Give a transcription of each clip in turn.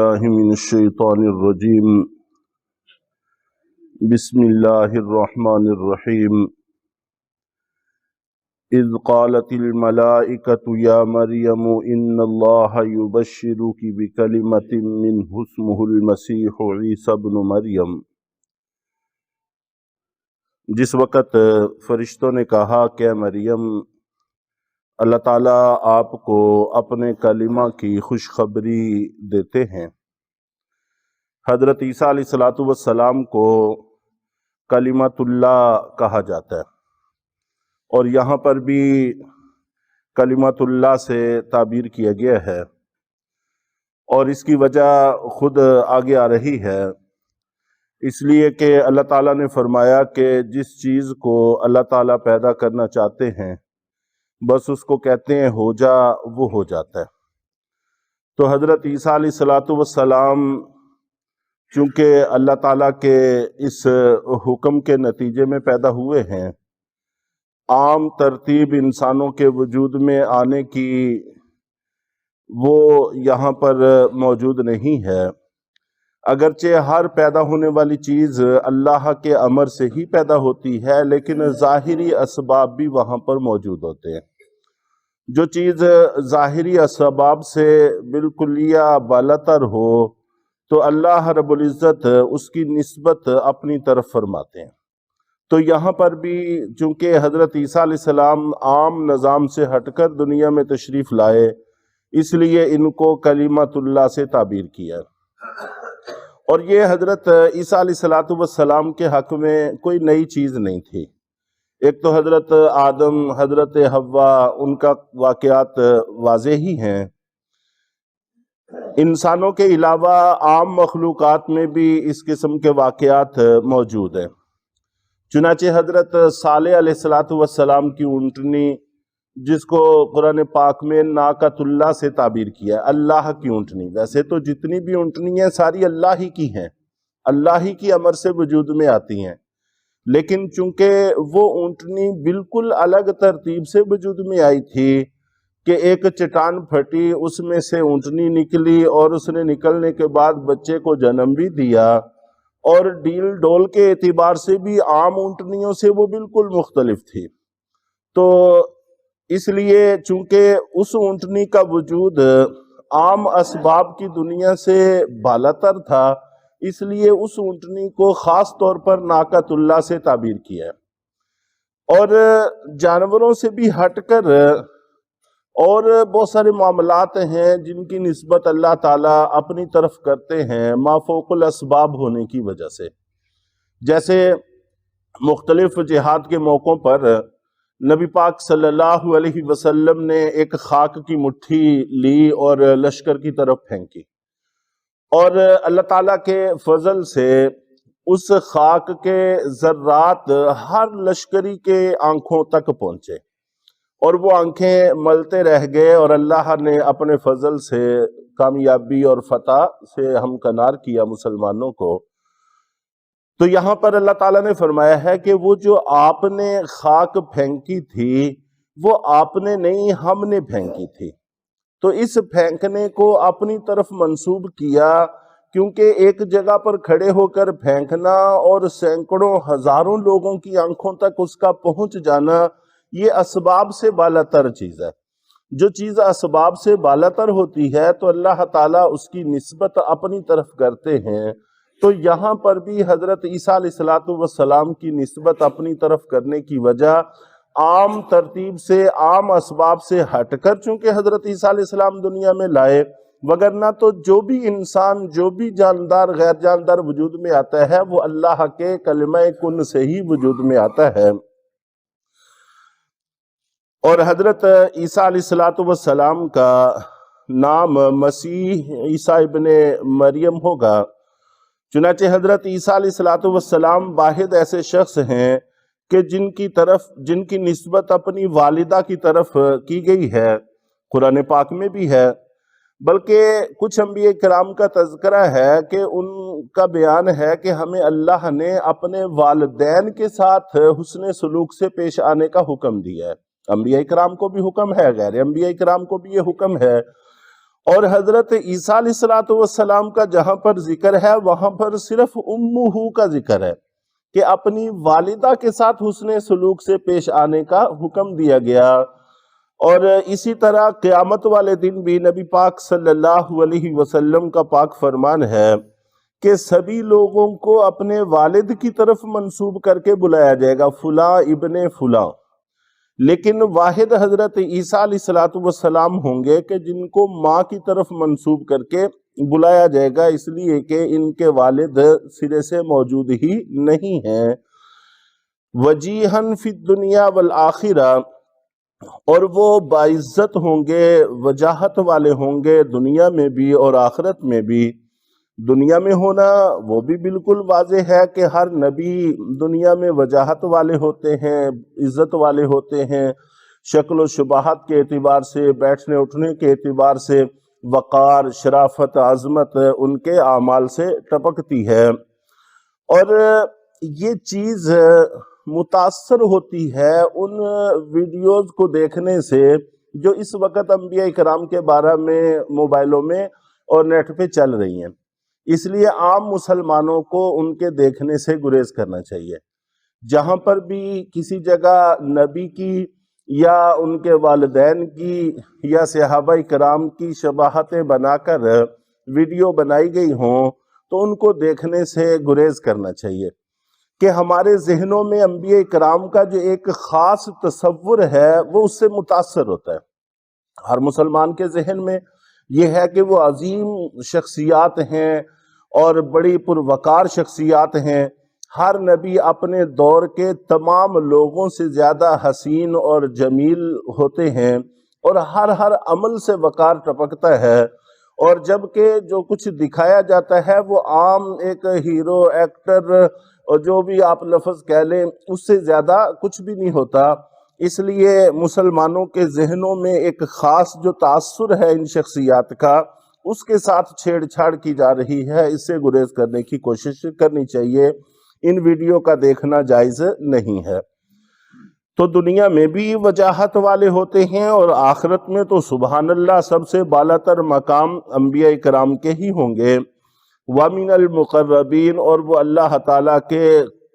باللہ من الشیطان الرجیم بسم اللہ الرحمن الرحیم اذ قالت الملائکۃ یا مریم ان اللہ یبشرک بکلمۃ منہ اسمہ المسیح عیسی ابن مریم۔ جس وقت فرشتوں نے کہا کہ مریم اللہ تعالیٰ آپ کو اپنے کلمہ کی خوشخبری دیتے ہیں۔ حضرت عیسیٰ علیہ السلام کو کلمۃ اللہ کہا جاتا ہے، اور یہاں پر بھی کلمۃ اللہ سے تعبیر کیا گیا ہے، اور اس کی وجہ خود آگے آ رہی ہے، اس لیے کہ اللہ تعالیٰ نے فرمایا کہ جس چیز کو اللہ تعالیٰ پیدا کرنا چاہتے ہیں بس اس کو کہتے ہیں ہو جا، وہ ہو جاتا ہے۔ تو حضرت عیسیٰ علیہ السلام چونکہ اللہ تعالیٰ کے اس حکم کے نتیجے میں پیدا ہوئے ہیں، عام ترتیب انسانوں کے وجود میں آنے کی وہ یہاں پر موجود نہیں ہے، اگرچہ ہر پیدا ہونے والی چیز اللہ کے امر سے ہی پیدا ہوتی ہے، لیکن ظاہری اسباب بھی وہاں پر موجود ہوتے ہیں۔ جو چیز ظاہری اسباب سے بالکلیہ بالاتر ہو تو اللہ رب العزت اس کی نسبت اپنی طرف فرماتے ہیں۔ تو یہاں پر بھی چونکہ حضرت عیسیٰ علیہ السلام عام نظام سے ہٹ کر دنیا میں تشریف لائے، اس لیے ان کو کلمۃ اللہ سے تعبیر کیا، اور یہ حضرت عیسیٰ علیہ السلام کے حق میں کوئی نئی چیز نہیں تھی۔ ایک تو حضرت آدم، حضرت حوا، ان کا واقعات واضح ہی ہیں۔ انسانوں کے علاوہ عام مخلوقات میں بھی اس قسم کے واقعات موجود ہیں۔ چنانچہ حضرت صالح علیہ السلام کی اونٹنی، جس کو قرآن پاک میں ناقۃ اللہ سے تعبیر کیا ہے، اللہ کی اونٹنی۔ ویسے تو جتنی بھی اونٹنیاں ساری اللہ ہی کی ہیں، اللہ ہی کی امر سے وجود میں آتی ہیں، لیکن چونکہ وہ اونٹنی بالکل الگ ترتیب سے وجود میں آئی تھی کہ ایک چٹان پھٹی، اس میں سے اونٹنی نکلی، اور اس نے نکلنے کے بعد بچے کو جنم بھی دیا، اور ڈیل ڈول کے اعتبار سے بھی عام اونٹنیوں سے وہ بالکل مختلف تھی۔ تو اس لیے چونکہ اس اونٹنی کا وجود عام اسباب کی دنیا سے بالاتر تھا، اس لیے اس اونٹنی کو خاص طور پر ناقۃ اللہ سے تعبیر کیا ہے۔ اور جانوروں سے بھی ہٹ کر اور بہت سارے معاملات ہیں جن کی نسبت اللہ تعالیٰ اپنی طرف کرتے ہیں ما فوق الاسباب ہونے کی وجہ سے۔ جیسے مختلف جہاد کے موقعوں پر نبی پاک صلی اللہ علیہ وسلم نے ایک خاک کی مٹھی لی اور لشکر کی طرف پھینکی، اور اللہ تعالیٰ کے فضل سے اس خاک کے ذرات ہر لشکری کے آنکھوں تک پہنچے، اور وہ آنکھیں ملتے رہ گئے، اور اللہ نے اپنے فضل سے کامیابی اور فتح سے ہمکنار کیا مسلمانوں کو۔ تو یہاں پر اللہ تعالیٰ نے فرمایا ہے کہ وہ جو آپ نے خاک پھینکی تھی وہ آپ نے نہیں، ہم نے پھینکی تھی۔ تو اس پھینکنے کو اپنی طرف منسوب کیا، کیونکہ ایک جگہ پر کھڑے ہو کر پھینکنا اور سینکڑوں ہزاروں لوگوں کی آنکھوں تک اس کا پہنچ جانا، یہ اسباب سے بالاتر چیز ہے۔ جو چیز اسباب سے بالاتر ہوتی ہے تو اللہ تعالیٰ اس کی نسبت اپنی طرف کرتے ہیں۔ تو یہاں پر بھی حضرت عیسیٰ علیہ السلام کی نسبت اپنی طرف کرنے کی وجہ عام ترتیب سے، عام اسباب سے ہٹ کر چونکہ حضرت عیسیٰ علیہ السلام دنیا میں لائے، وگرنہ تو جو بھی انسان، جو بھی جاندار، غیر جاندار وجود میں آتا ہے وہ اللہ کے کلمہ کن سے ہی وجود میں آتا ہے۔ اور حضرت عیسیٰ علیہ السلام کا نام مسیح عیسیٰ ابن مریم ہوگا۔ چنانچہ حضرت عیسیٰ علیہ السلام واحد ایسے شخص ہیں کہ جن کی نسبت اپنی والدہ کی طرف کی گئی ہے، قرآن پاک میں بھی ہے، بلکہ کچھ انبیاء کرام کا تذکرہ ہے کہ ان کا بیان ہے کہ ہمیں اللہ نے اپنے والدین کے ساتھ حسن سلوک سے پیش آنے کا حکم دیا ہے۔ انبیاء کرام کو بھی حکم ہے، غیر انبیاء کرام کو بھی یہ حکم ہے، اور حضرت عیسیٰ علیہ السلام کا جہاں پر ذکر ہے وہاں پر صرف امہ کا ذکر ہے کہ اپنی والدہ کے ساتھ حسن سلوک سے پیش آنے کا حکم دیا گیا۔ اور اسی طرح قیامت والے دن بھی نبی پاک صلی اللہ علیہ وسلم کا پاک فرمان ہے کہ سبھی لوگوں کو اپنے والد کی طرف منسوب کر کے بلایا جائے گا، فلاں ابن فلاں، لیکن واحد حضرت عیسیٰ علیہ السلام ہوں گے کہ جن کو ماں کی طرف منسوب کر کے بلایا جائے گا، اس لیے کہ ان کے والد سرے سے موجود ہی نہیں ہیں۔ وجیہن فی الدنیا والآخرہ، اور وہ باعزت ہوں گے، وجاہت والے ہوں گے دنیا میں بھی اور آخرت میں بھی۔ دنیا میں ہونا وہ بھی بالکل واضح ہے کہ ہر نبی دنیا میں وجاہت والے ہوتے ہیں، عزت والے ہوتے ہیں، شکل و شباہت کے اعتبار سے، بیٹھنے اٹھنے کے اعتبار سے وقار، شرافت، عظمت ان کے اعمال سے ٹپکتی ہے۔ اور یہ چیز متاثر ہوتی ہے ان ویڈیوز کو دیکھنے سے جو اس وقت انبیاء کرام کے بارے میں موبائلوں میں اور نیٹ پہ چل رہی ہیں۔ اس لیے عام مسلمانوں کو ان کے دیکھنے سے گریز کرنا چاہیے۔ جہاں پر بھی کسی جگہ نبی کی یا ان کے والدین کی یا صحابہ کرام کی شباہتیں بنا کر ویڈیو بنائی گئی ہوں تو ان کو دیکھنے سے گریز کرنا چاہیے کہ ہمارے ذہنوں میں انبیاء کرام کا جو ایک خاص تصور ہے وہ اس سے متاثر ہوتا ہے۔ ہر مسلمان کے ذہن میں یہ ہے کہ وہ عظیم شخصیات ہیں اور بڑی پروقار شخصیات ہیں۔ ہر نبی اپنے دور کے تمام لوگوں سے زیادہ حسین اور جمیل ہوتے ہیں اور ہر عمل سے وقار ٹپکتا ہے، اور جبکہ جو کچھ دکھایا جاتا ہے وہ عام ایک ہیرو، ایکٹر اور جو بھی آپ لفظ کہہ لیں اس سے زیادہ کچھ بھی نہیں ہوتا۔ اس لیے مسلمانوں کے ذہنوں میں ایک خاص جو تاثر ہے ان شخصیات کا، اس کے ساتھ چھیڑ چھاڑ کی جا رہی ہے۔ اس سے گریز کرنے کی کوشش کرنی چاہیے، ان ویڈیو کا دیکھنا جائز نہیں ہے۔ تو دنیا میں بھی وجاہت والے ہوتے ہیں اور آخرت میں تو سبحان اللہ سب سے بالا تر مقام انبیاء کرام کے ہی ہوں گے۔ وَمِنَ الْمُقَرَّبِينَ، اور وہ اللہ تعالیٰ کے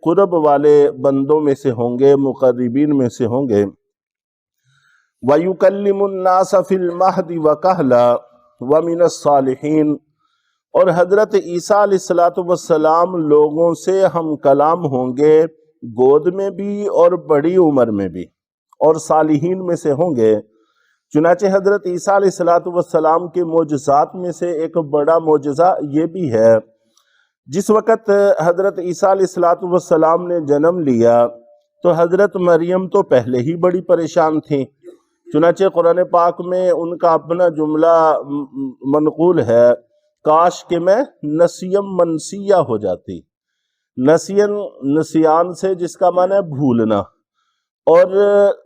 قرب والے بندوں میں سے ہوں گے، مقربین میں سے ہوں گے۔ وَيُكَلِّمُ النَّاسَ فِي الْمَهْدِ وَكَهْلًا وَمِنَ الصَّالِحِينَ، اور حضرت عیسیٰ علیہ السلام لوگوں سے ہم کلام ہوں گے گود میں بھی اور بڑی عمر میں بھی، اور صالحین میں سے ہوں گے۔ چنانچہ حضرت عیسیٰ علیہ السلام کے معجزات میں سے ایک بڑا معجزہ یہ بھی ہے، جس وقت حضرت عیسیٰ علیہ السلام نے جنم لیا تو حضرت مریم تو پہلے ہی بڑی پریشان تھیں۔ چنانچہ قرآن پاک میں ان کا اپنا جملہ منقول ہے، کاش کہ میں نسیم منسیہ ہو جاتی۔ نسیان سے جس کا معنی ہے بھولنا، اور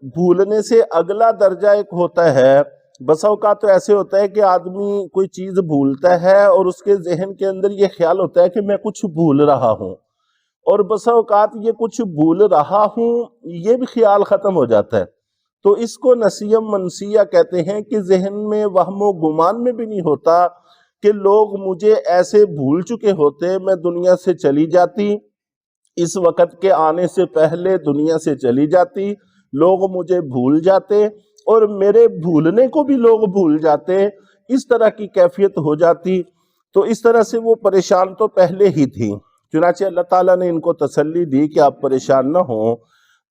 بھولنے سے اگلا درجہ ایک ہوتا ہے، بسا اوقات تو ایسے ہوتا ہے کہ آدمی کوئی چیز بھولتا ہے اور اس کے ذہن کے اندر یہ خیال ہوتا ہے کہ میں کچھ بھول رہا ہوں، اور بسا اوقات یہ کچھ بھول رہا ہوں یہ بھی خیال ختم ہو جاتا ہے۔ تو اس کو نسیم منسیہ کہتے ہیں کہ ذہن میں وہم و گمان میں بھی نہیں ہوتا کہ لوگ مجھے ایسے بھول چکے ہوتے، میں دنیا سے چلی جاتی، اس وقت کے آنے سے پہلے دنیا سے چلی جاتی، لوگ مجھے بھول جاتے اور میرے بھولنے کو بھی لوگ بھول جاتے، اس طرح کی کیفیت ہو جاتی۔ تو اس طرح سے وہ پریشان تو پہلے ہی تھی، چنانچہ اللہ تعالیٰ نے ان کو تسلی دی کہ آپ پریشان نہ ہوں۔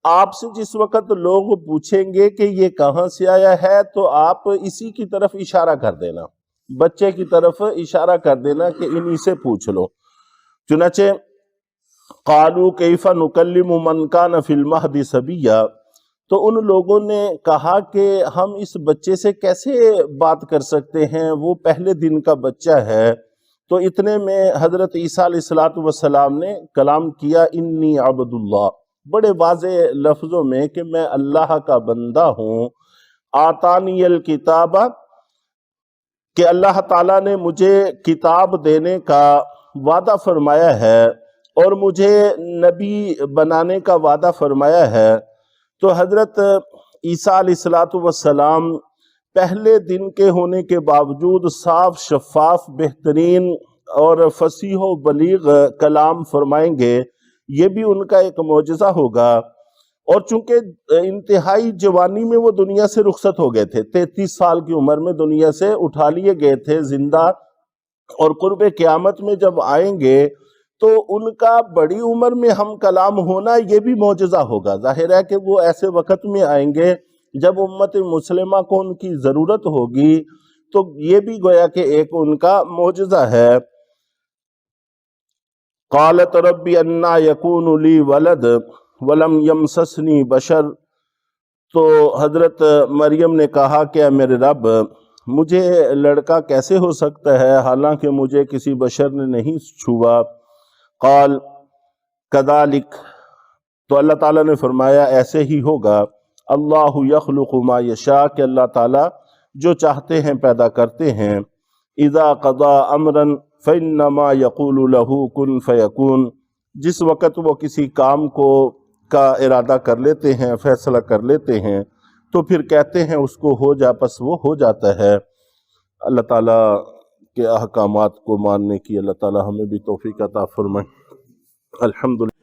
آپ سے جس وقت لوگ پوچھیں گے کہ یہ کہاں سے آیا ہے تو آپ اسی کی طرف اشارہ کر دینا، بچے کی طرف اشارہ کر دینا کہ انہی سے پوچھ لو۔ چنانچہ قالوا کیف نکلم من کان فی المہد صبیا، تو ان لوگوں نے کہا کہ ہم اس بچے سے کیسے بات کر سکتے ہیں، وہ پہلے دن کا بچہ ہے۔ تو اتنے میں حضرت عیسیٰ علیہ السلام نے کلام کیا، انی عبد اللہ، بڑے واضح لفظوں میں کہ میں اللہ کا بندہ ہوں۔ آتانی الکتاب، کہ اللہ تعالیٰ نے مجھے کتاب دینے کا وعدہ فرمایا ہے اور مجھے نبی بنانے کا وعدہ فرمایا ہے۔ تو حضرت عیسیٰ علیہ السلام پہلے دن کے ہونے کے باوجود صاف شفاف بہترین اور فصیح و بلیغ کلام فرمائیں گے، یہ بھی ان کا ایک معجزہ ہوگا۔ اور چونکہ انتہائی جوانی میں وہ دنیا سے رخصت ہو گئے تھے، 33 سال کی عمر میں دنیا سے اٹھا لیے گئے تھے زندہ، اور قرب قیامت میں جب آئیں گے تو ان کا بڑی عمر میں ہم کلام ہونا یہ بھی معجزہ ہوگا۔ ظاہر ہے کہ وہ ایسے وقت میں آئیں گے جب امت مسلمہ کو ان کی ضرورت ہوگی، تو یہ بھی گویا کہ ایک ان کا معجزہ ہے۔ قالت رب انا یکون لی ولد ولم یمسسنی بشر، تو حضرت مریم نے کہا کہ اے میرے رب، مجھے لڑکا کیسے ہو سکتا ہے حالانکہ مجھے کسی بشر نے نہیں چھوا۔ قال کذالک، تو اللہ تعالیٰ نے فرمایا ایسے ہی ہوگا، اللہ یخلق ما یشاء، کہ اللہ تعالیٰ جو چاہتے ہیں پیدا کرتے ہیں، اذا قضا امرا فانما یقول له کن فیکون، جس وقت وہ کسی کام کا ارادہ کر لیتے ہیں، فیصلہ کر لیتے ہیں، تو پھر کہتے ہیں اس کو ہو جا، پس وہ ہو جاتا ہے۔ اللہ تعالیٰ کے احکامات کو ماننے کی اللہ تعالیٰ ہمیں بھی توفیق عطا فرمائے۔ الحمدللہ۔